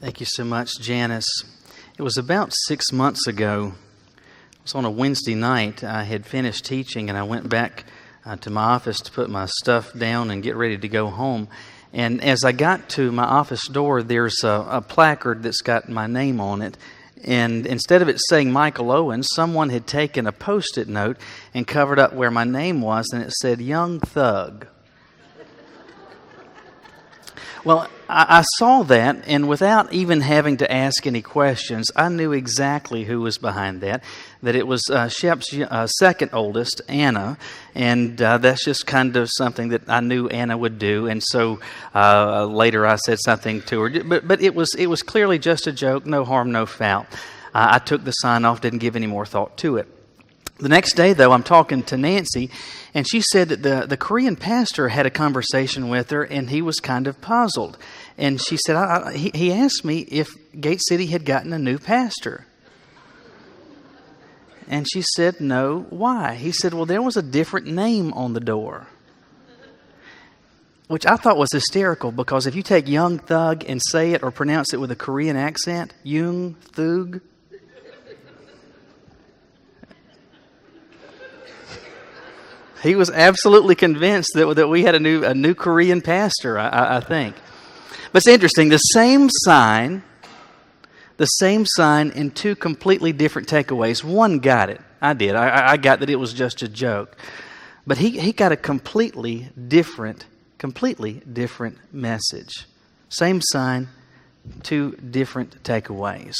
Thank you so much, Janice. It was about 6 months ago. It was on a Wednesday night. I had finished teaching and I went back to my office to put my stuff down and get ready to go home. And as I got to my office door, there's a placard that's got my name on it. And instead of it saying Michael Owens, someone had taken a Post-it note and covered up where my name was, and it said Young Thug. Well, I saw that, and without even having to ask any questions, I knew exactly who was behind that it was Shep's second oldest, Anna, and that's just kind of something that I knew Anna would do, and so later I said something to her, but it was clearly just a joke, no harm, no foul. I took the sign off, didn't give any more thought to it. The next day, though, I'm talking to Nancy, and she said that the Korean pastor had a conversation with her, and he was kind of puzzled. And she said, he asked me if Gate City had gotten a new pastor. And she said, no, why? He said, well, there was a different name on the door. Which I thought was hysterical, because if you take Young Thug and say it or pronounce it with a Korean accent, Young Thug, he was absolutely convinced that we had a new Korean pastor, I think. But it's interesting, the same sign in two completely different takeaways. One got it. I did. I got that it was just a joke. But he got a completely different message. Same sign, two different takeaways.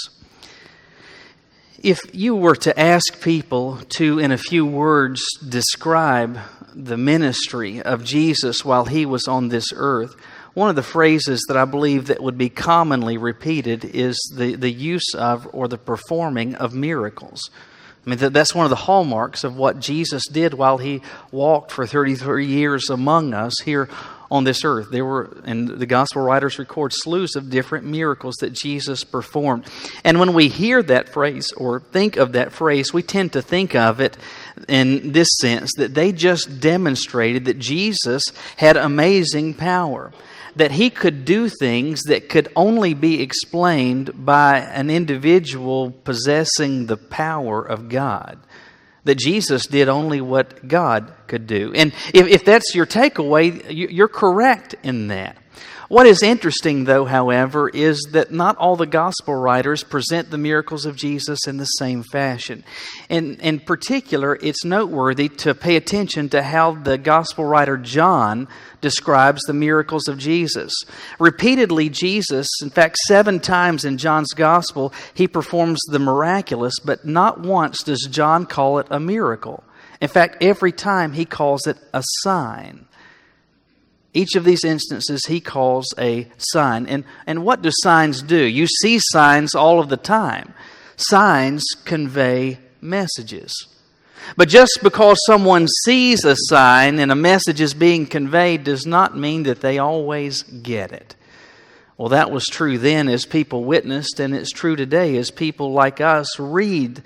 If you were to ask people to, in a few words, describe the ministry of Jesus while he was on this earth, one of the phrases that I believe that would be commonly repeated is the use of or the performing of miracles. I mean, that's one of the hallmarks of what Jesus did while he walked for 33 years among us here on this earth. There were, and the gospel writers record slews of different miracles that Jesus performed. And when we hear that phrase or think of that phrase, we tend to think of it in this sense, that they just demonstrated that Jesus had amazing power, that he could do things that could only be explained by an individual possessing the power of God. That Jesus did only what God could do. And if that's your takeaway, you're correct in that. What is interesting, though, however, is that not all the gospel writers present the miracles of Jesus in the same fashion. In particular, it's noteworthy to pay attention to how the gospel writer John describes the miracles of Jesus. Repeatedly, Jesus, in fact, 7 times in John's gospel, he performs the miraculous, but not once does John call it a miracle. In fact, every time he calls it a sign. Each of these instances he calls a sign. And what do signs do? You see signs all of the time. Signs convey messages. But just because someone sees a sign and a message is being conveyed does not mean that they always get it. Well, that was true then as people witnessed, and it's true today as people like us read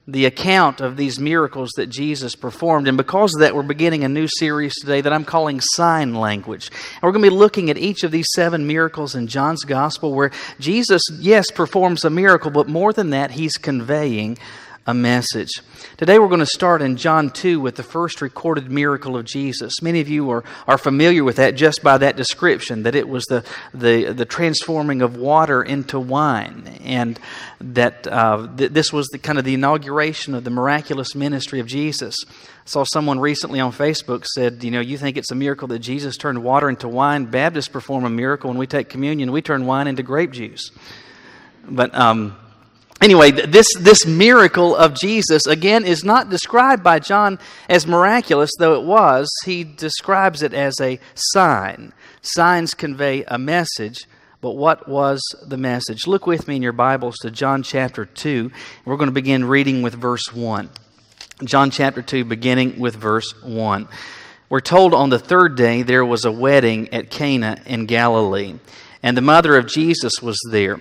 the account of these miracles that Jesus performed. And because of that, we're beginning a new series today that I'm calling Sign Language. And we're going to be looking at each of these 7 miracles in John's Gospel where Jesus, yes, performs a miracle, but more than that, he's conveying a message. Today we're going to start in John 2 with the first recorded miracle of Jesus. Many of you are familiar with that just by that description, that it was the transforming of water into wine, and that this was the kind of the inauguration of the miraculous ministry of Jesus. I saw someone recently on Facebook said, you think it's a miracle that Jesus turned water into wine. Baptists perform a miracle when we take communion. We turn wine into grape juice. But anyway, this miracle of Jesus, again, is not described by John as miraculous, though it was. He describes it as a sign. Signs convey a message, but what was the message? Look with me in your Bibles to John chapter 2. We're going to begin reading with verse 1. John chapter 2, beginning with verse 1. We're told on the 3rd day there was a wedding at Cana in Galilee, and the mother of Jesus was there.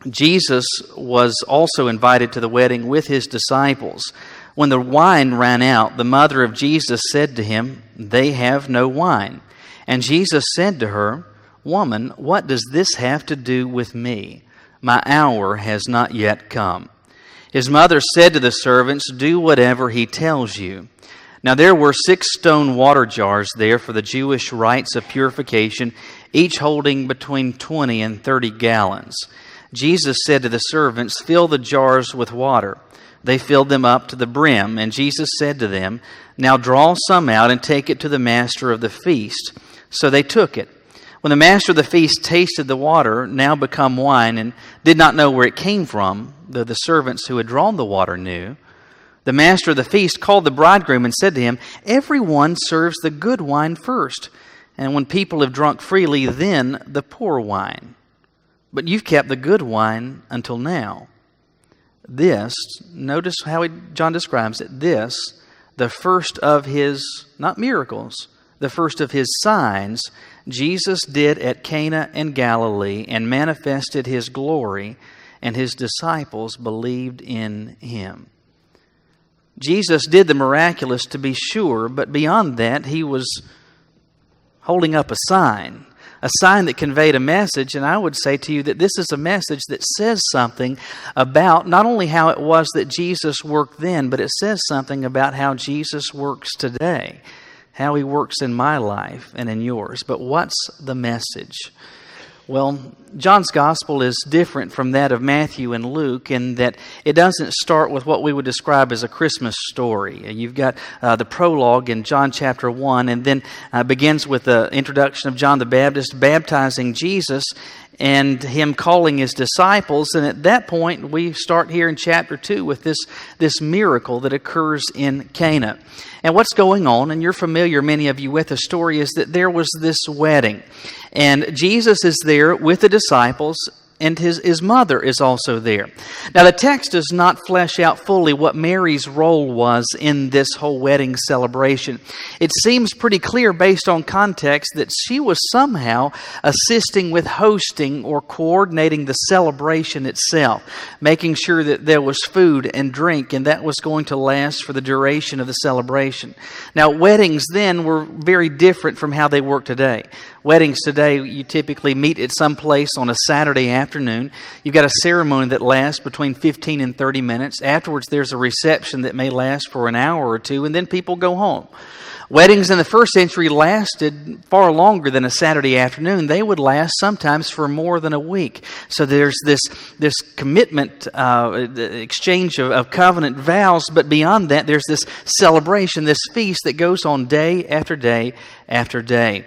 Jesus was also invited to the wedding with his disciples. When the wine ran out, the mother of Jesus said to him, "They have no wine." And Jesus said to her, "Woman, what does this have to do with me? My hour has not yet come." His mother said to the servants, "Do whatever he tells you." Now there were 6 stone water jars there for the Jewish rites of purification, each holding between 20 and 30 gallons. Jesus said to the servants, "Fill the jars with water." They filled them up to the brim, and Jesus said to them, "Now draw some out and take it to the master of the feast." So they took it. When the master of the feast tasted the water, now become wine, and did not know where it came from, though the servants who had drawn the water knew, the master of the feast called the bridegroom and said to him, "Everyone serves the good wine first, and when people have drunk freely, then the poor wine. But you've kept the good wine until now." This, notice how John describes it, this, the first of his, not miracles, the first of his signs, Jesus did at Cana in Galilee and manifested his glory, and his disciples believed in him. Jesus did the miraculous, to be sure, but beyond that, he was holding up a sign that conveyed a message. And I would say to you that this is a message that says something about not only how it was that Jesus worked then, but it says something about how Jesus works today, how he works in my life and in yours. But what's the message? Well, John's gospel is different from that of Matthew and Luke in that it doesn't start with what we would describe as a Christmas story. You've got the prologue in John chapter 1, and then begins with the introduction of John the Baptist baptizing Jesus and him calling his disciples. And at that point, we start here in chapter 2 with this miracle that occurs in Cana. And what's going on, and you're familiar, many of you, with the story, is that there was this wedding. And Jesus is there with the disciples, and his mother is also there. Now, the text does not flesh out fully what Mary's role was in this whole wedding celebration. It seems pretty clear based on context that she was somehow assisting with hosting or coordinating the celebration itself, making sure that there was food and drink, and that was going to last for the duration of the celebration. Now, weddings then were very different from how they work today. Weddings today, you typically meet at some place on a Saturday afternoon. You've got a ceremony that lasts between 15 and 30 minutes. Afterwards, there's a reception that may last for an hour or two, and then people go home. Weddings in the first century lasted far longer than a Saturday afternoon. They would last sometimes for more than a week. So there's this commitment, exchange of covenant vows, but beyond that, there's this celebration, this feast that goes on day after day after day.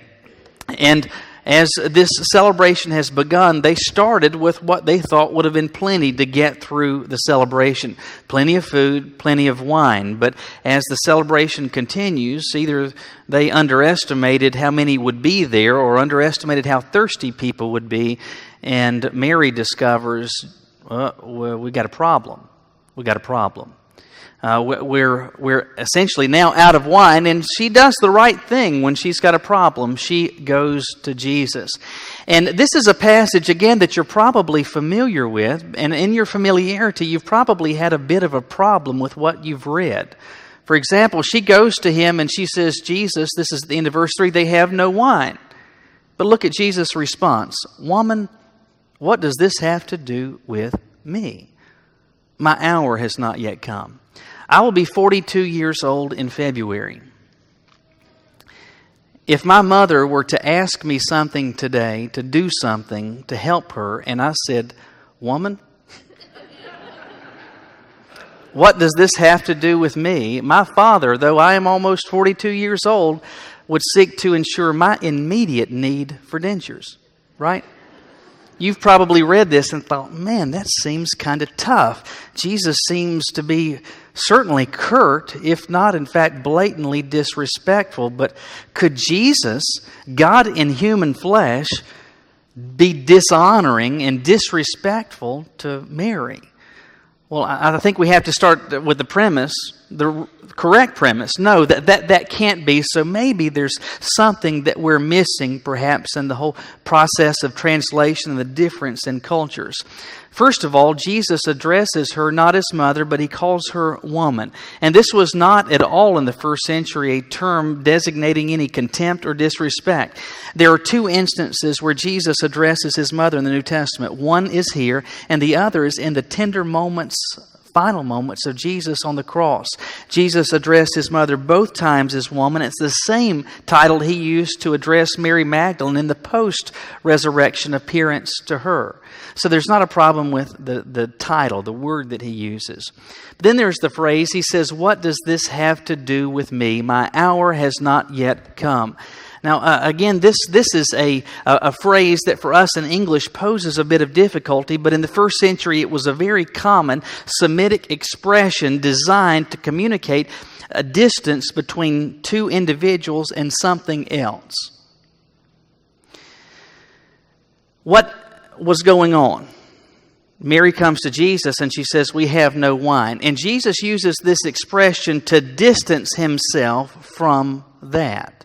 And as this celebration has begun, they started with what they thought would have been plenty to get through the celebration. Plenty of food, plenty of wine. But as the celebration continues, either they underestimated how many would be there or underestimated how thirsty people would be. And Mary discovers, well, we got a problem. We got a problem. We're essentially now out of wine, and she does the right thing when she's got a problem. She goes to Jesus. And this is a passage, again, that you're probably familiar with, and in your familiarity, you've probably had a bit of a problem with what you've read. For example, she goes to him and she says, "Jesus," this is the end of verse 3, "they have no wine." But look at Jesus' response. "Woman, what does this have to do with me? My hour has not yet come." I will be 42 years old in February. If my mother were to ask me something today, to do something to help her, and I said, "Woman, what does this have to do with me?" my father, though I am almost 42 years old, would seek to ensure my immediate need for dentures, right? You've probably read this and thought, man, that seems kind of tough. Jesus seems to be certainly curt, if not, in fact, blatantly disrespectful. But could Jesus, God in human flesh, be dishonoring and disrespectful to Mary? Well, I think we have to start with the premise. the correct premise. No, that can't be. So maybe there's something that we're missing, perhaps, in the whole process of translation and the difference in cultures. First of all, Jesus addresses her not as mother, but he calls her woman. And this was not at all in the first century a term designating any contempt or disrespect. There are two instances where Jesus addresses his mother in the New Testament. One is here, and the other is in the tender moments, final moments of Jesus on the cross. Jesus addressed his mother both times as woman. It's the same title he used to address Mary Magdalene in the post-resurrection appearance to her. So there's not a problem with the title, the word that he uses. But then there's the phrase, he says, "What does this have to do with me? My hour has not yet come." Now, again, this is a phrase that for us in English poses a bit of difficulty, but in the first century it was a very common Semitic expression designed to communicate a distance between two individuals and something else. What was going on? Mary comes to Jesus and she says, "We have no wine." And Jesus uses this expression to distance himself from that.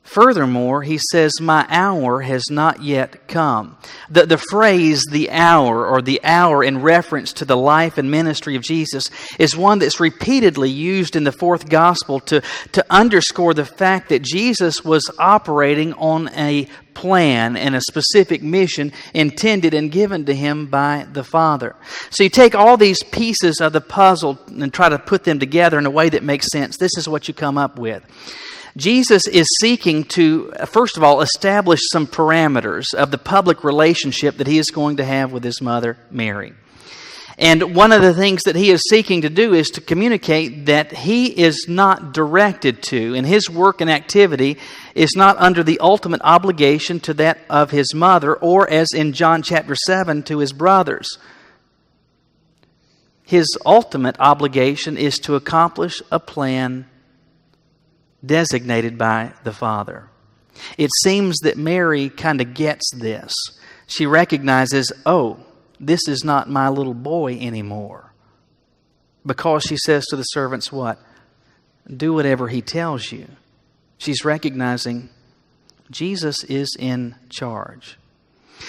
Furthermore, he says, "My hour has not yet come." The phrase, "the hour," or "the hour," in reference to the life and ministry of Jesus, is one that's repeatedly used in the fourth gospel to underscore the fact that Jesus was operating on a plan and a specific mission intended and given to him by the Father. So you take all these pieces of the puzzle and try to put them together in a way that makes sense. This is what you come up with. Jesus is seeking to, first of all, establish some parameters of the public relationship that he is going to have with his mother, Mary. And one of the things that he is seeking to do is to communicate that he is not directed to, and his work and activity is not under the ultimate obligation to that of his mother, or as in John chapter 7, to his brothers. His ultimate obligation is to accomplish a plan designated by the Father. It seems that Mary kind of gets this. She recognizes, oh, this is not my little boy anymore. Because she says to the servants, what? Do whatever he tells you. She's recognizing Jesus is in charge.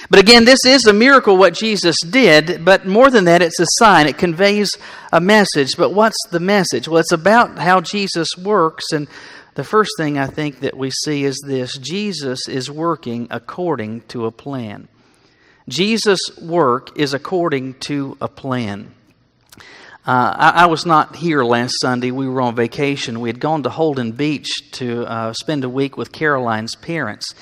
But again, this is a miracle what Jesus did, but more than that, it's a sign. It conveys a message. But what's the message? Well, it's about how Jesus works, and the first thing I think that we see is this: Jesus is working according to a plan. Jesus' work is according to a plan. I was not here last Sunday. We were on vacation. We had gone to Holden Beach to spend a week with Caroline's parents.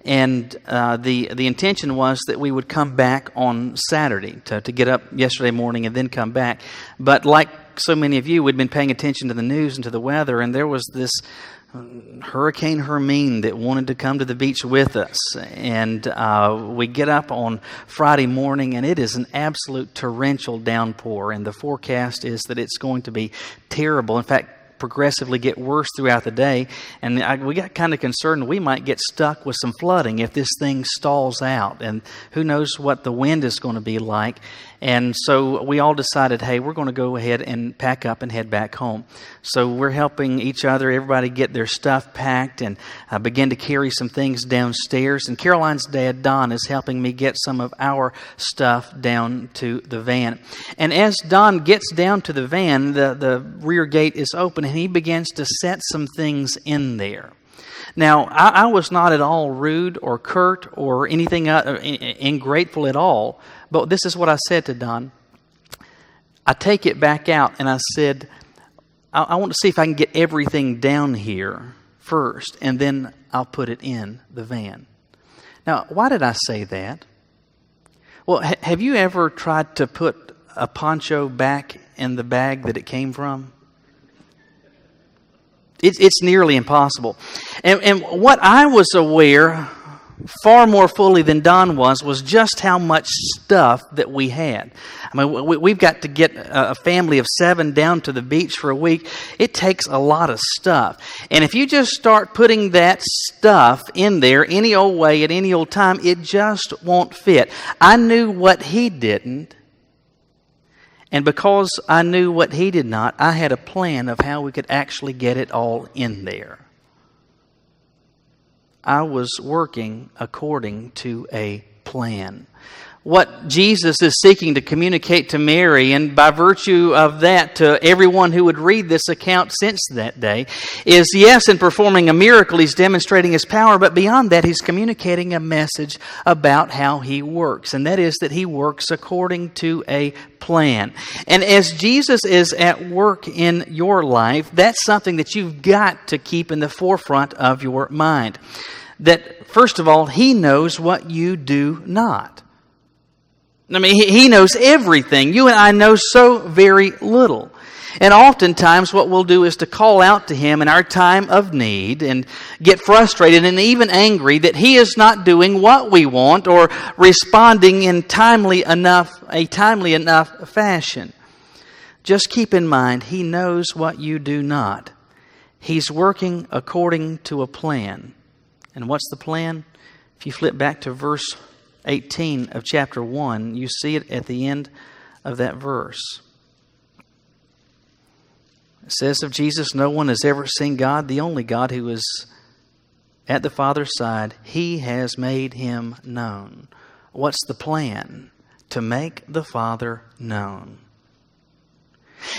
And the intention was that we would come back on Saturday to get up yesterday morning and then come back. But like so many of you, we'd been paying attention to the news and to the weather, and there was this Hurricane Hermine that wanted to come to the beach with us. And we get up on Friday morning, and it is an absolute torrential downpour. And the forecast is that it's going to be terrible. In fact, progressively get worse throughout the day, and we got kind of concerned we might get stuck with some flooding if this thing stalls out, and who knows what the wind is going to be like. And so we all decided, hey, we're going to go ahead and pack up and head back home. So we're helping each other, everybody get their stuff packed, and begin to carry some things downstairs. And Caroline's dad, Don, is helping me get some of our stuff down to the van. And as Don gets down to the van, the rear gate is open, and he begins to set some things in there. Now, I was not at all rude or curt or anything ungrateful at all, but this is what I said to Don. I take it back out, and I said, I want to see if I can get everything down here first, and then I'll put it in the van. Now, why did I say that? Well, have you ever tried to put a poncho back in the bag that it came from? It's nearly impossible. And what I was aware far more fully than Don was just how much stuff that we had. I mean, we've got to get a family of 7 down to the beach for a week. It takes a lot of stuff. And if you just start putting that stuff in there any old way at any old time, it just won't fit. I knew what he didn't, And because I knew what he did not, I had a plan of how we could actually get it all in there. I was working according to a plan. What Jesus is seeking to communicate to Mary, and by virtue of that to everyone who would read this account since that day, is yes, in performing a miracle, he's demonstrating his power, but beyond that, he's communicating a message about how he works, and that is that he works according to a plan. And as Jesus is at work in your life, that's something that you've got to keep in the forefront of your mind. That, first of all, he knows what you do not. I mean, he knows everything. You and I know so very little. And oftentimes what we'll do is to call out to him in our time of need and get frustrated and even angry that he is not doing what we want or responding in a timely enough fashion. Just keep in mind, he knows what you do not. He's working according to a plan. And what's the plan? If you flip back to verse 18 of chapter 1, you see it at the end of that verse. It says of Jesus, no one has ever seen God, the only God who is at the Father's side. He has made him known. What's the plan? To make the Father known.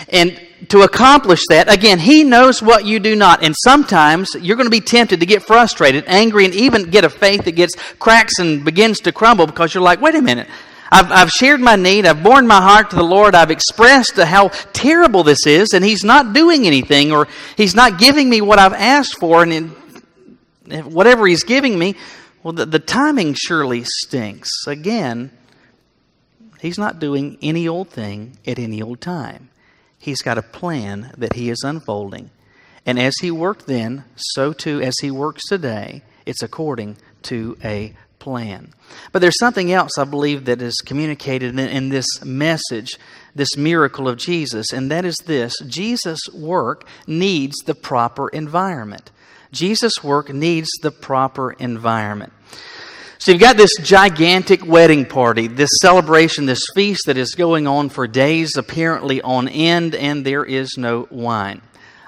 And to accomplish that, again, he knows what you do not. And sometimes you're going to be tempted to get frustrated, angry, and even get a faith that gets cracks and begins to crumble because you're like, wait a minute. I've shared my need. I've borne my heart to the Lord. I've expressed how terrible this is, and he's not doing anything, or he's not giving me what I've asked for. And whatever he's giving me, well, the timing surely stinks. Again, he's not doing any old thing at any old time. He's got a plan that he is unfolding. And as he worked then, so too as he works today, it's according to a plan. But there's something else I believe that is communicated in this message, this miracle of Jesus, and that is this: Jesus' work needs the proper environment. Jesus' work needs the proper environment. So you've got this gigantic wedding party, this celebration, this feast that is going on for days, apparently on end, and there is no wine.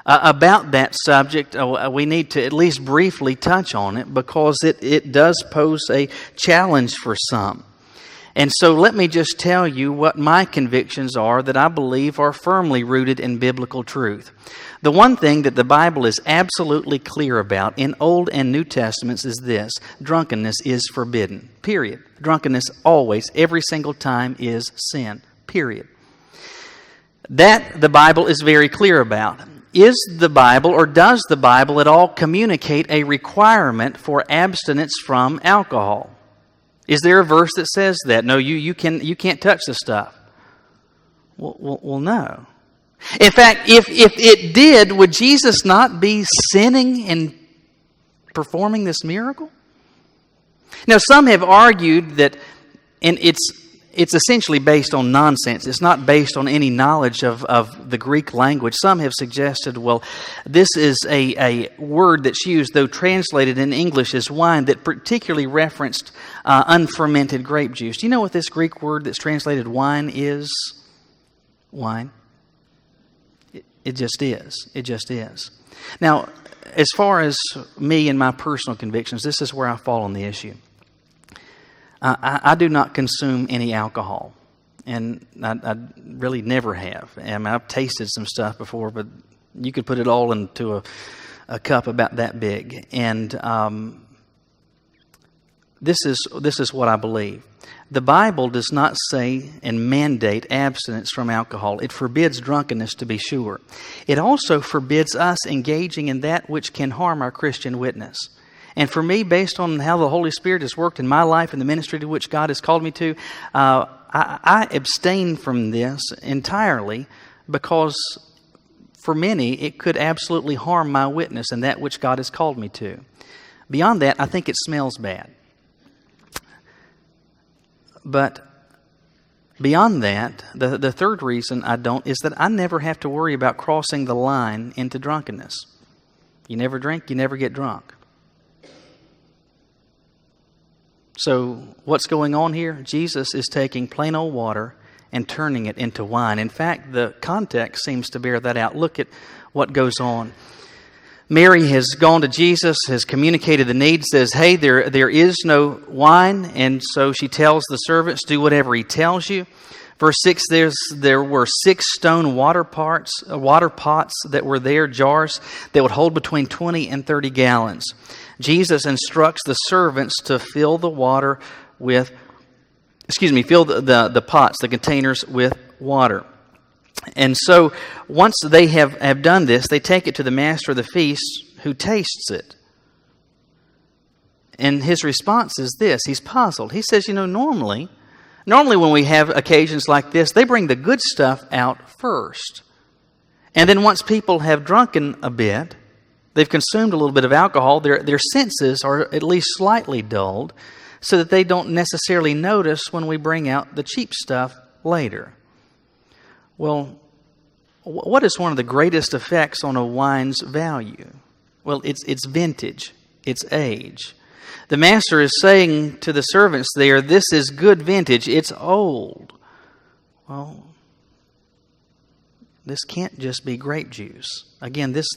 About that subject, we need to at least briefly touch on it because it does pose a challenge for some. And so let me just tell you what my convictions are that I believe are firmly rooted in biblical truth. The one thing that the Bible is absolutely clear about in Old and New Testaments is this: drunkenness is forbidden, period. Drunkenness always, every single time, is sin, period. That the Bible is very clear about. Is the Bible, or does the Bible at all communicate a requirement for abstinence from alcohol? Is there a verse that says that? No, you can't touch this stuff. Well, no. In fact, if it did, would Jesus not be sinning in performing this miracle? Now, some have argued that, and it's essentially based on nonsense. It's not based on any knowledge of the Greek language. Some have suggested, well, this is a word that's used, though translated in English as wine, that particularly referenced unfermented grape juice. Do you know what this Greek word that's translated wine is? Wine. It just is. It just is. Now, as far as me and my personal convictions, this is where I fall on the issue. I do not consume any alcohol, and I really never have. I mean, I've tasted some stuff before, but you could put it all into a cup about that big. And this is what I believe. The Bible does not say and mandate abstinence from alcohol. It forbids drunkenness, to be sure. It also forbids us engaging in that which can harm our Christian witness. And for me, based on how the Holy Spirit has worked in my life and the ministry to which God has called me to, I abstain from this entirely because for many, it could absolutely harm my witness and that which God has called me to. Beyond that, I think it smells bad. But beyond that, the third reason I don't is that I never have to worry about crossing the line into drunkenness. You never drink, you never get drunk. So what's going on here? Jesus is taking plain old water and turning it into wine. In fact, the context seems to bear that out. Look at what goes on. Mary has gone to Jesus, has communicated the need, says, hey, there is no wine. And so she tells the servants, do whatever he tells you. Verse 6, there were 6 stone water pots that were there, jars that would hold between 20 and 30 gallons. Jesus instructs the servants to fill the pots, the containers with water. And so once they have done this, they take it to the master of the feast, who tastes it. And his response is this. He's puzzled. He says, normally when we have occasions like this, they bring the good stuff out first. And then once people have drunken a bit, they've consumed a little bit of alcohol, their senses are at least slightly dulled, so that they don't necessarily notice when we bring out the cheap stuff later. Well, what is one of the greatest effects on a wine's value? Well, it's vintage, it's age. The master is saying to the servants there, this is good vintage, it's old. Well, this can't just be grape juice. Again, this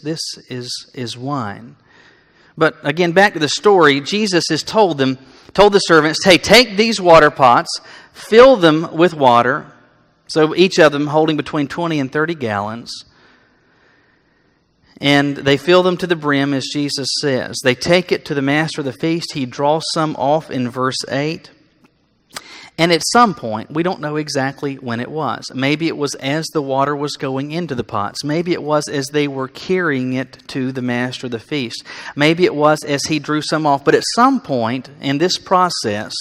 is wine. But again, back to the story, Jesus has told the servants, hey, take these water pots, fill them with water, so each of them holding between 20 and 30 gallons. And they fill them to the brim, as Jesus says. They take it to the master of the feast. He draws some off in verse 8. And at some point, we don't know exactly when it was. Maybe it was as the water was going into the pots. Maybe it was as they were carrying it to the master of the feast. Maybe it was as he drew some off. But at some point in this process,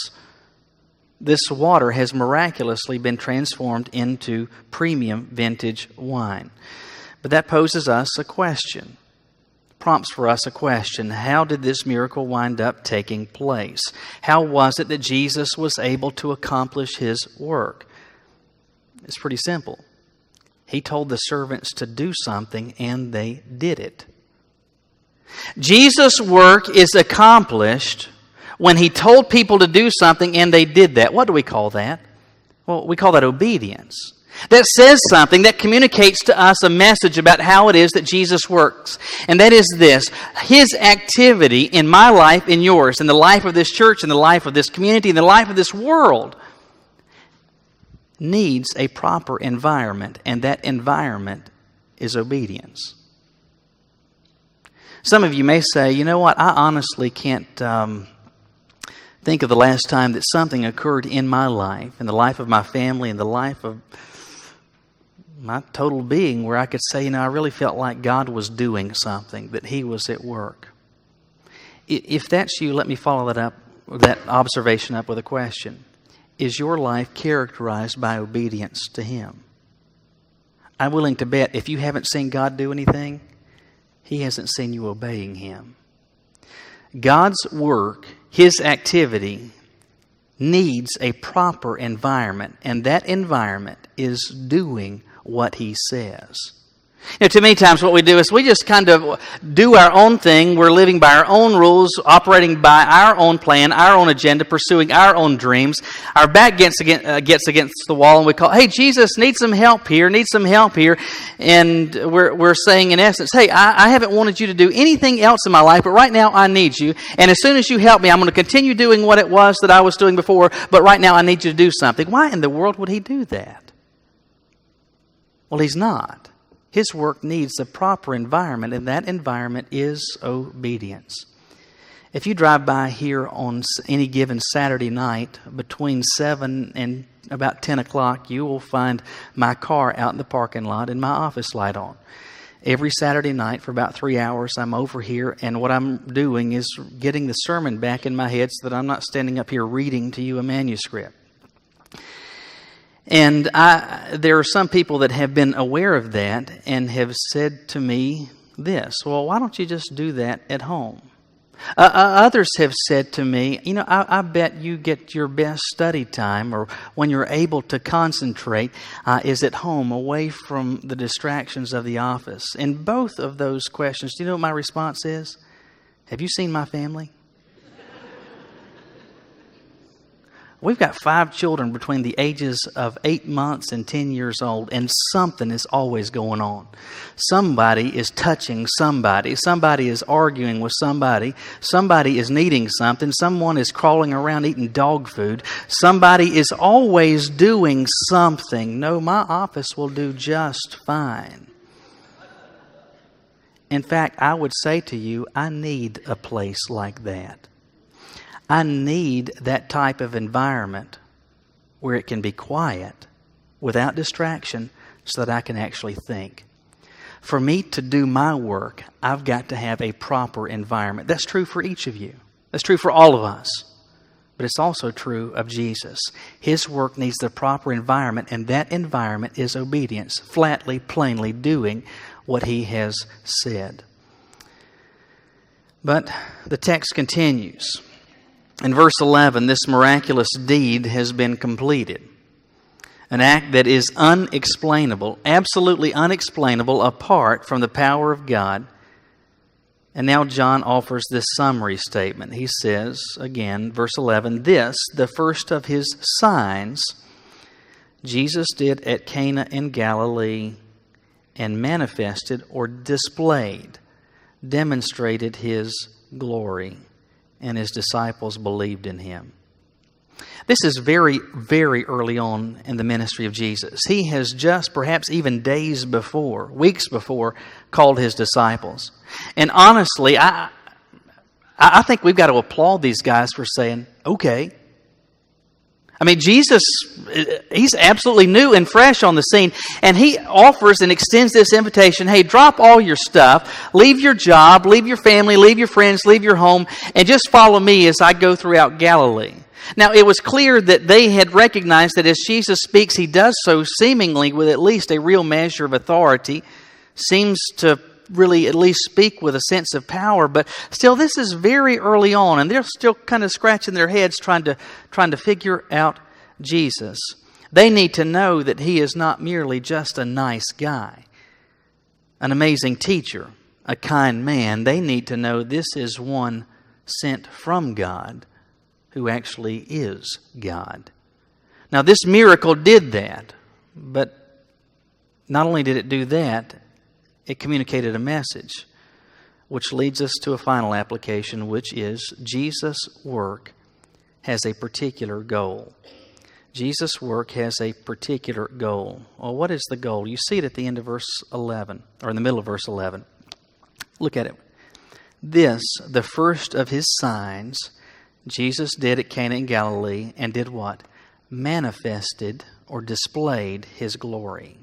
this water has miraculously been transformed into premium vintage wine. But that poses us a question, prompts for us a question. How did this miracle wind up taking place? How was it that Jesus was able to accomplish his work? It's pretty simple. He told the servants to do something, and they did it. Jesus' work is accomplished when he told people to do something and they did that. What do we call that? Well, we call that obedience. That says something, that communicates to us a message about how it is that Jesus works. And that is this: his activity in my life, in yours, in the life of this church, in the life of this community, in the life of this world, needs a proper environment, and that environment is obedience. Some of you may say, you know what, I honestly can't think of the last time that something occurred in my life, in the life of my family, in the life of my total being, where I could say, I really felt like God was doing something, that he was at work. If that's you, let me follow that observation up with a question. Is your life characterized by obedience to him? I'm willing to bet if you haven't seen God do anything, he hasn't seen you obeying him. God's work, his activity, needs a proper environment, and that environment is doing what he says. Too many times what we do is we just kind of do our own thing. We're living by our own rules, operating by our own plan, our own agenda, pursuing our own dreams. Our back gets against the wall, and we call, hey, Jesus, need some help here. And we're saying, in essence, hey, I haven't wanted you to do anything else in my life, but right now I need you. And as soon as you help me, I'm going to continue doing what it was that I was doing before, but right now I need you to do something. Why in the world would he do that? Well, he's not. His work needs a proper environment, and that environment is obedience. If you drive by here on any given Saturday night between 7 and about 10 o'clock, you will find my car out in the parking lot and my office light on. Every Saturday night for about 3 hours, I'm over here, and what I'm doing is getting the sermon back in my head so that I'm not standing up here reading to you a manuscript. And there are some people that have been aware of that and have said to me this: well, why don't you just do that at home? Others have said to me, I bet you get your best study time, or when you're able to concentrate, is at home, away from the distractions of the office. And both of those questions, do you know what my response is? Have you seen my family? We've got 5 children between the ages of 8 months and 10 years old, and something is always going on. Somebody is touching somebody. Somebody is arguing with somebody. Somebody is needing something. Someone is crawling around eating dog food. Somebody is always doing something. No, my office will do just fine. In fact, I would say to you, I need a place like that. I need that type of environment where it can be quiet, without distraction, so that I can actually think. For me to do my work, I've got to have a proper environment. That's true for each of you. That's true for all of us. But it's also true of Jesus. His work needs the proper environment, and that environment is obedience, flatly, plainly doing what He has said. But the text continues. In verse 11, this miraculous deed has been completed. An act that is unexplainable, absolutely unexplainable apart from the power of God. And now John offers this summary statement. He says, again, verse 11, this, the first of His signs, Jesus did at Cana in Galilee and manifested or displayed, demonstrated His glory. And His disciples believed in Him. This is very, very early on in the ministry of Jesus. He has just, perhaps even days before, weeks before, called His disciples. And honestly, I think we've got to applaud these guys for saying, okay. I mean, Jesus, He's absolutely new and fresh on the scene, and He offers and extends this invitation, hey, drop all your stuff, leave your job, leave your family, leave your friends, leave your home, and just follow me as I go throughout Galilee. Now, it was clear that they had recognized that as Jesus speaks, He does so seemingly with at least a real measure of authority, seems to really at least speak with a sense of power, but still this is very early on, and they're still kind of scratching their heads trying to figure out Jesus. They need to know that He is not merely just a nice guy, an amazing teacher, a kind man. They need to know this is one sent from God who actually is God. Now, this miracle did that, but not only did it do that, it communicated a message, which leads us to a final application, which is Jesus' work has a particular goal. Jesus' work has a particular goal. Well, what is the goal? You see it at the end of verse 11, or in the middle of verse 11. Look at it. This, the first of His signs, Jesus did at Cana in Galilee, and did what? Manifested or displayed His glory.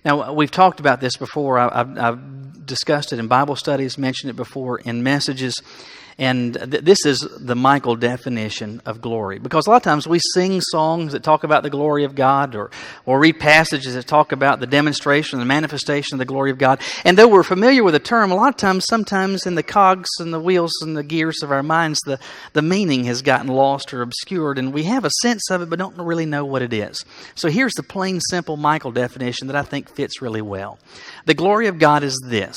Now, we've talked about this before. I've discussed it in Bible studies, mentioned it before in messages. And this is the Michael definition of glory. Because a lot of times we sing songs that talk about the glory of God, or read passages that talk about the demonstration, the manifestation of the glory of God. And though we're familiar with the term, a lot of times, sometimes in the cogs and the wheels and the gears of our minds, the meaning has gotten lost or obscured, and we have a sense of it but don't really know what it is. So here's the plain, simple Michael definition that I think fits really well. The glory of God is this: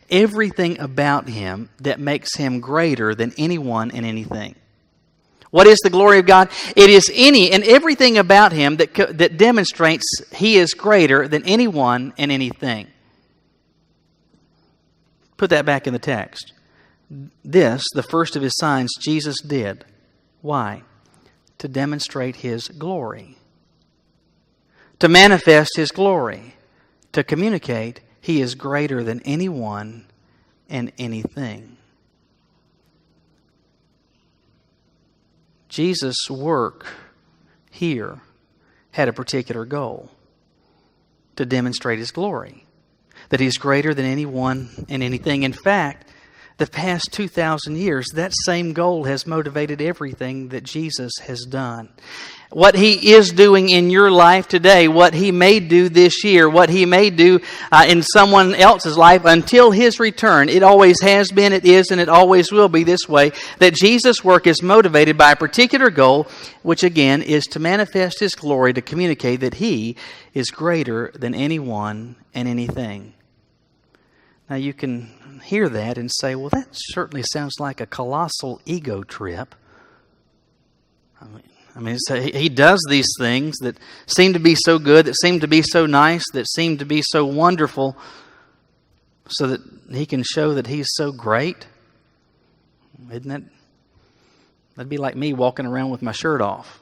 everything about Him that makes Him greater than anyone and anything. What is the glory of God? It is any and everything about Him that demonstrates He is greater than anyone and anything. Put that back in the text. This, the first of His signs, Jesus did. Why? To demonstrate His glory. To manifest His glory. To communicate He is greater than anyone and anything. Jesus' work here had a particular goal: to demonstrate His glory, that He's greater than anyone and anything. In fact, the past 2,000 years, that same goal has motivated everything that Jesus has done. What He is doing in your life today, what He may do this year, what He may do in someone else's life until His return. It always has been, it is, and it always will be this way, that Jesus' work is motivated by a particular goal, which again is to manifest His glory, to communicate that He is greater than anyone and anything. Now you can hear that and say, well, that certainly sounds like a colossal ego trip. I mean, he does these things that seem to be so good, that seem to be so nice, that seem to be so wonderful, so that he can show that he's so great. Isn't it? That'd be like me walking around with my shirt off.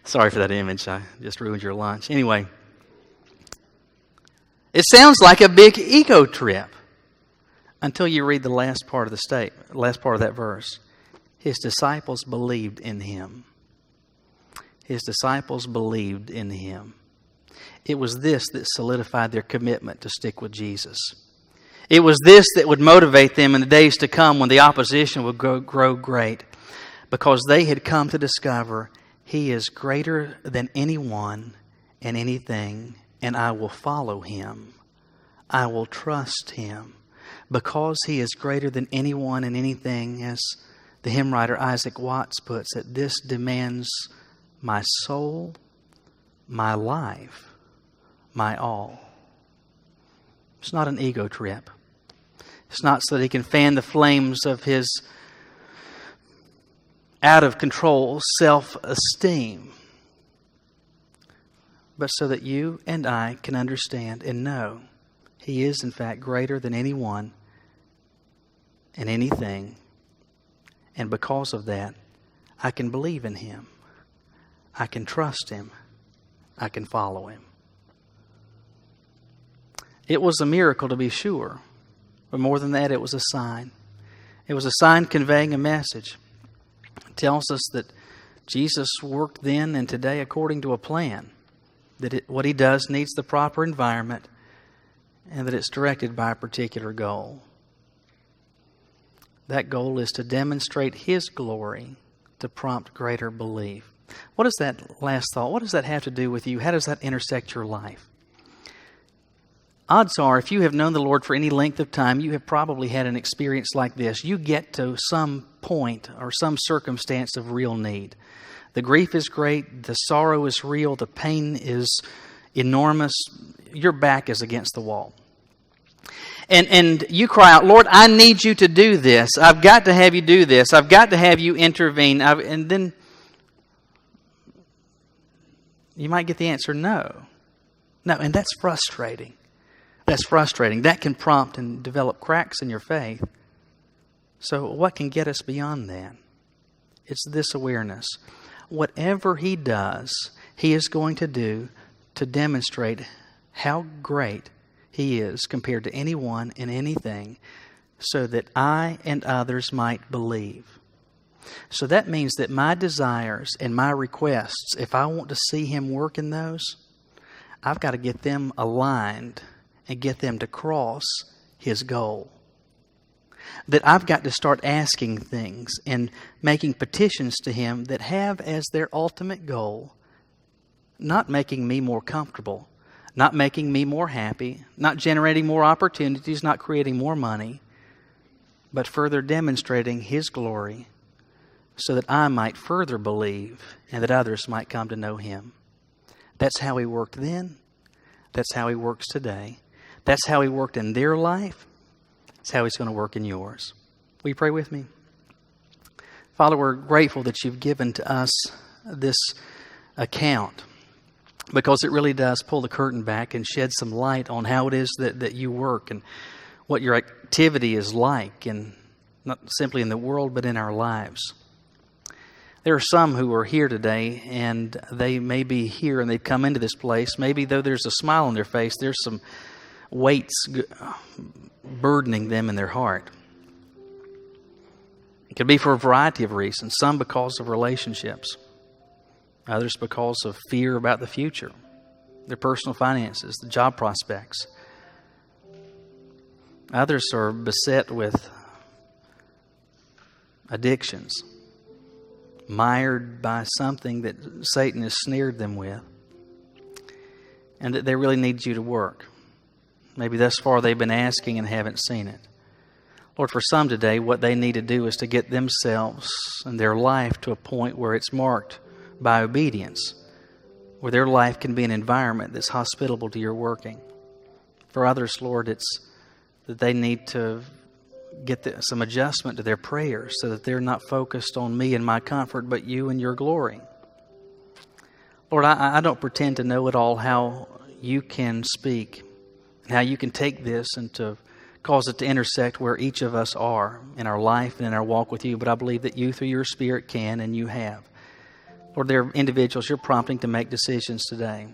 Sorry for that image. I just ruined your lunch. Anyway, it sounds like a big ego trip until you read the last part of that verse. His disciples believed in him. His disciples believed in him. It was this that solidified their commitment to stick with Jesus. It was this that would motivate them in the days to come when the opposition would grow great, because they had come to discover he is greater than anyone and anything, and I will follow him. I will trust him. Because he is greater than anyone and anything, as the hymn writer Isaac Watts puts it, this demands my soul, my life, my all. It's not an ego trip. It's not so that he can fan the flames of his out-of-control self-esteem, but so that you and I can understand and know he is, in fact, greater than anyone and anything. And because of that, I can believe in him. I can trust him. I can follow him. It was a miracle, to be sure. But more than that, it was a sign. It was a sign conveying a message. It tells us that Jesus worked then and today according to a plan. That what he does needs the proper environment, and that it's directed by a particular goal. That goal is to demonstrate his glory, to prompt greater belief. What is that last thought? What does that have to do with you? How does that intersect your life? Odds are, if you have known the Lord for any length of time, you have probably had an experience like this. You get to some point or some circumstance of real need. The grief is great, the sorrow is real, the pain is enormous. Your back is against the wall. And you cry out, Lord, I need you to do this. I've got to have you do this. I've got to have you intervene. And then you might get the answer, no. No, and that's frustrating. That's frustrating. That can prompt and develop cracks in your faith. So what can get us beyond that? It's this awareness. Whatever he does, he is going to do to demonstrate how great he is compared to anyone and anything, so that I and others might believe. So that means that my desires and my requests, if I want to see him work in those, I've got to get them aligned and get them to cross his goal. That I've got to start asking things and making petitions to him that have as their ultimate goal not making me more comfortable, not making me more happy, not generating more opportunities, not creating more money, but further demonstrating his glory so that I might further believe and that others might come to know him. That's how he worked then. That's how he works today. That's how he worked in their life. That's how he's going to work in yours. Will you pray with me? Father, we're grateful that you've given to us this account, because it really does pull the curtain back and shed some light on how it is that you work and what your activity is like, and not simply in the world, but in our lives. There are some who are here today, and they may be here and they've come into this place. Maybe though there's a smile on their face, there's some weights burdening them in their heart. It could be for a variety of reasons. Some because of relationships. Others because of fear about the future, their personal finances, the job prospects. Others are beset with addictions, mired by something that Satan has snared them with, and that they really need you to work. Maybe thus far they've been asking and haven't seen it. Lord, for some today, what they need to do is to get themselves and their life to a point where it's marked by obedience, where their life can be an environment that's hospitable to your working. For others, Lord, it's that they need to get some adjustment to their prayers so that they're not focused on me and my comfort, but you and your glory. Lord, I don't pretend to know it all, how you can speak and how you can take this and to cause it to intersect where each of us are in our life and in our walk with you. But I believe that you, through your Spirit, can, and you have. Lord, there are individuals you're prompting to make decisions today.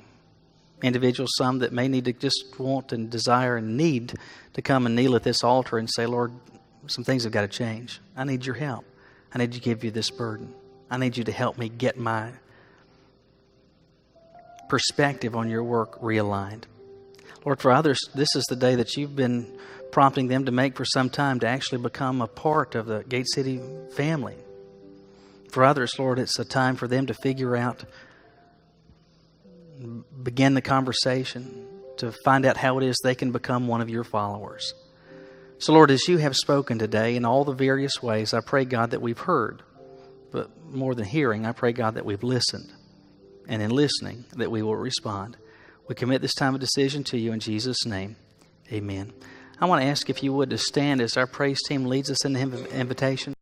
Individuals, some that may need to just want and desire and need to come and kneel at this altar and say, Lord, some things have got to change. I need your help. I need to give you this burden. I need you to help me get my perspective on your work realigned. Lord, for others, this is the day that you've been prompting them to make for some time, to actually become a part of the Gate City family. For others, Lord, it's a time for them to figure out, begin the conversation, to find out how it is they can become one of your followers. So, Lord, as you have spoken today in all the various ways, I pray, God, that we've heard. But more than hearing, I pray, God, that we've listened. And in listening, that we will respond. We commit this time of decision to you in Jesus' name. Amen. I want to ask if you would to stand as our praise team leads us in the invitation.